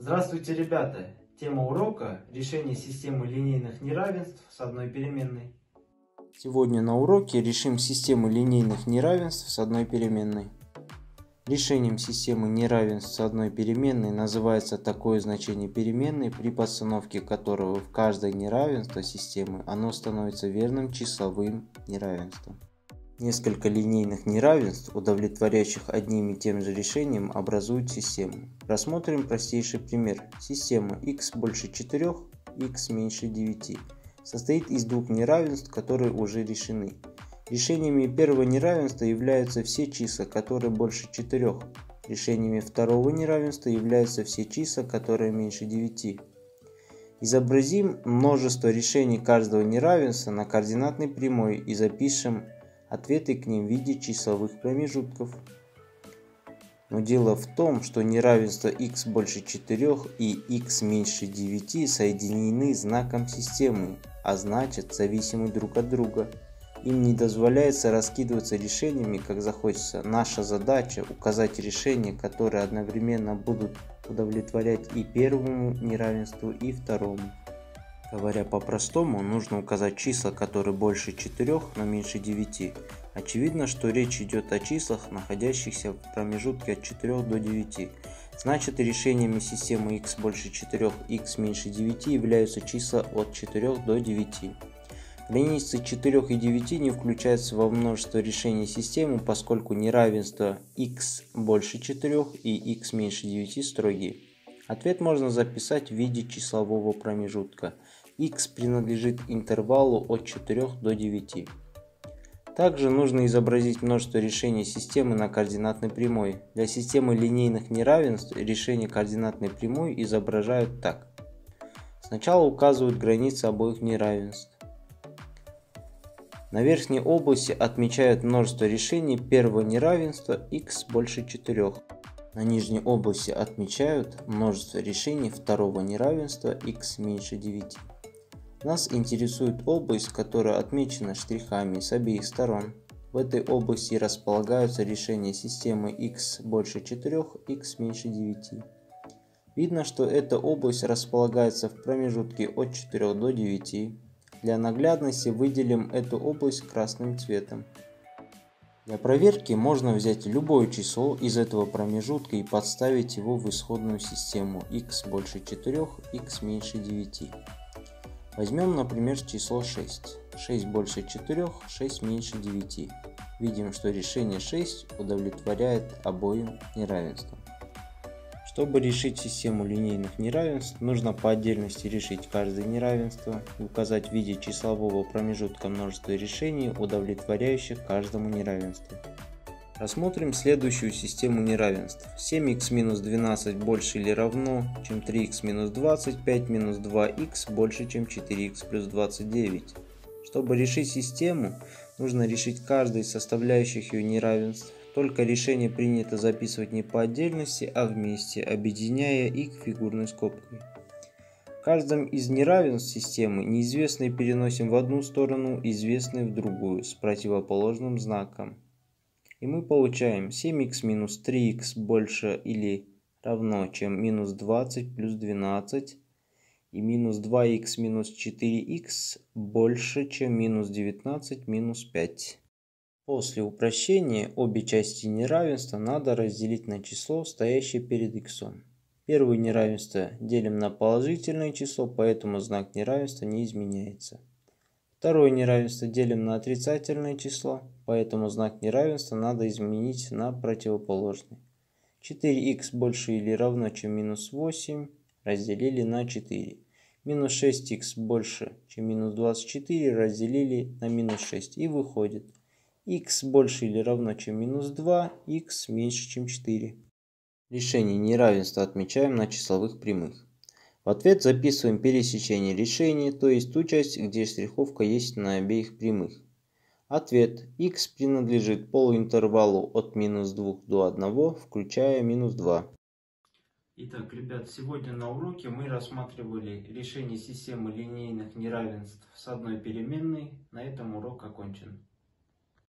Здравствуйте, ребята! Тема урока – решение системы линейных неравенств с одной переменной. Сегодня на уроке решим систему линейных неравенств с одной переменной. Решением системы неравенств с одной переменной называется такое значение переменной, при подстановке которого в каждое неравенство системы оно становится верным числовым неравенством. Несколько линейных неравенств, удовлетворяющих одним и тем же решением, образуют систему. Рассмотрим простейший пример. Система x больше 4, x меньше 9 состоит из двух неравенств, которые уже решены. Решениями первого неравенства являются все числа, которые больше 4. Решениями второго неравенства являются все числа, которые меньше 9. Изобразим множество решений каждого неравенства на координатной прямой и запишем ответы к ним в виде числовых промежутков. Но дело в том, что неравенства x больше 4 и x меньше 9 соединены знаком системы, а значит зависимы друг от друга. Им не дозволяется раскидываться решениями, как захочется. Наша задача – указать решения, которые одновременно будут удовлетворять и первому неравенству, и второму. Говоря по-простому, нужно указать числа, которые больше 4, но меньше 9. Очевидно, что речь идет о числах, находящихся в промежутке от 4 до 9. Значит, решениями системы x больше 4, x меньше 9 являются числа от 4 до 9. Границы 4 и 9 не включаются во множество решений системы, поскольку неравенства x больше 4 и x меньше 9 строгие. Ответ можно записать в виде числового промежутка. X принадлежит интервалу от 4 до 9. Также нужно изобразить множество решений системы на координатной прямой. Для системы линейных неравенств решения координатной прямой изображают так. Сначала указывают границы обоих неравенств. На верхней области отмечают множество решений первого неравенства x больше 4. На нижней области отмечают множество решений второго неравенства x меньше 9. Нас интересует область, которая отмечена штрихами с обеих сторон. В этой области располагаются решения системы x больше 4, x меньше 9. Видно, что эта область располагается в промежутке от 4 до 9. Для наглядности выделим эту область красным цветом. Для проверки можно взять любое число из этого промежутка и подставить его в исходную систему x больше 4, x меньше 9. Возьмем, например, число 6. 6 больше 4, 6 меньше 9. Видим, что решение 6 удовлетворяет обоим неравенствам. Чтобы решить систему линейных неравенств, нужно по отдельности решить каждое неравенство и указать в виде числового промежутка множество решений, удовлетворяющих каждому неравенству. Рассмотрим следующую систему неравенств. 7х минус 12 больше или равно, чем 3х минус 20, 5 минус 2х больше, чем 4х плюс 29. Чтобы решить систему, нужно решить каждое из составляющих ее неравенств. Только решение принято записывать не по отдельности, а вместе, объединяя их фигурной скобкой. В каждом из неравенств системы неизвестные переносим в одну сторону, известные в другую, с противоположным знаком. И мы получаем 7х минус 3х больше или равно, чем минус 20 плюс 12, и минус 2х минус 4х больше, чем минус 19 минус 5. После упрощения обе части неравенства надо разделить на число, стоящее перед х. Первое неравенство делим на положительное число, поэтому знак неравенства не изменяется. Второе неравенство делим на отрицательное число, поэтому знак неравенства надо изменить на противоположный. 4х больше или равно, чем минус 8 разделили на 4. Минус 6х больше, чем минус 24 разделили на минус 6. И выходит х больше или равно, чем минус 2, х меньше, чем 4. Решение неравенства отмечаем на числовых прямых. В ответ записываем пересечение решений, то есть ту часть, где штриховка есть на обеих прямых. Ответ. Х принадлежит полуинтервалу от минус 2 до 1, включая минус 2. Итак, ребят, сегодня на уроке мы рассматривали решение системы линейных неравенств с одной переменной. На этом урок окончен.